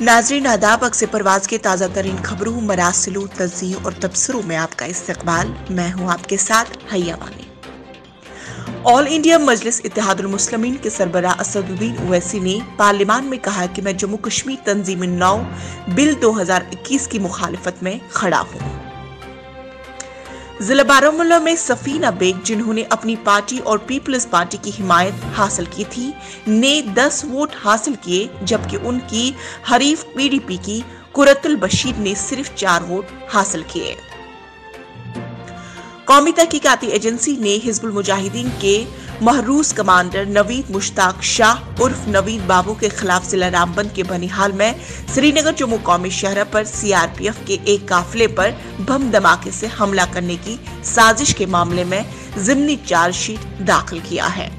नाजरीन आदाब, अक्से परवाज के ताज़ा तरीन खबरों, मरासिलों, तज़्ज़ियों और तबसरों में आपका इस्तकबाल। मैं हूं आपके साथ हैया वानी। ऑल इंडिया मजलिस इत्तेहादुल मुस्लिमीन के सरबराह असदुद्दीन ओवैसी ने पार्लियामान में कहा कि मैं जम्मू कश्मीर तंजीम-ए-नौ बिल 2021 की मुखालिफत में खड़ा हूं। जिला बारामूला में सफीना बेग, जिन्होंने अपनी पार्टी और पीपल्स पार्टी की हिमायत हासिल की थी, ने 10 वोट हासिल किए, जबकि उनकी हरीफ पीडीपी की कुरतुल बशीर ने सिर्फ 4 वोट हासिल किए। कौमी तहकीकाती एजेंसी ने हिजबुल मुजाहिदीन के महरूस कमांडर नवीद मुश्ताक शाह उर्फ नवीद बाबू के खिलाफ जिला रामबंद के बनिहाल में श्रीनगर जम्मू कौमी शहर पर सीआरपीएफ के एक काफिले पर बम धमाके से हमला करने की साजिश के मामले में जिमनी चार्जशीट दाखिल किया है।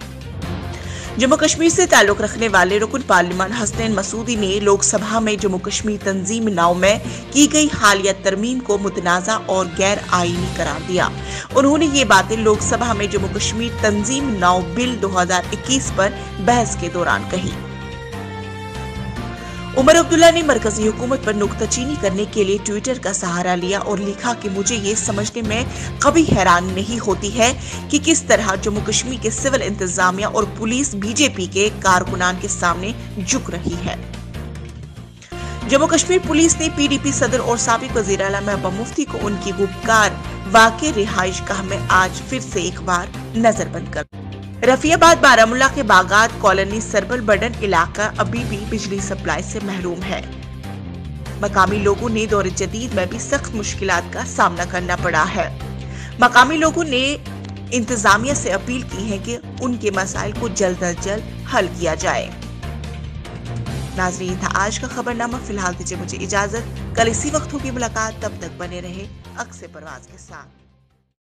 जम्मू कश्मीर से ताल्लुक रखने वाले रुकन पार्लियामान हसनैन मसूदी ने लोकसभा में जम्मू कश्मीर तंजीम-ए-नौ में की गई हालिया तरमीम को मुतनाज़ा और गैर आईनी करार दिया। उन्होंने ये बातें लोकसभा में जम्मू कश्मीर तंजीम-ए-नौ बिल 2021 पर बहस के दौरान कही। उमर अब्दुल्ला ने मरकजी हुकूमत पर नुक्ताचीनी करने के लिए ट्विटर का सहारा लिया और लिखा कि मुझे ये समझने में कभी हैरानी नहीं होती है कि किस तरह जम्मू कश्मीर के सिविल इंतजामिया और पुलिस बीजेपी के कारकुनान के सामने झुक रही है। जम्मू कश्मीर पुलिस ने पीडीपी सदर और साबिक वजीर आला महबूबा मुफ्ती को उनकी गुपकार वाक़े रिहाइश गाह में आज फिर से एक बार नजरबंद कर। रफियाबाद बारामूला के बागात कॉलोनी सरबल बर्डन इलाका अभी भी बिजली सप्लाई से महरूम है। मकामी लोगों ने दौर जदीद में भी सख्त मुश्किलात का सामना करना पड़ा है। मकामी लोगों ने इंतजामिया से अपील की है कि उनके मसाइल को जल्द अज जल्द हल किया जाए। नाज़रीन, था आज का खबरनामा। फिलहाल दीजिए मुझे इजाजत, कल इसी वक्त होगी मुलाकात। तब तक बने रहे अक्से परवाज के साथ।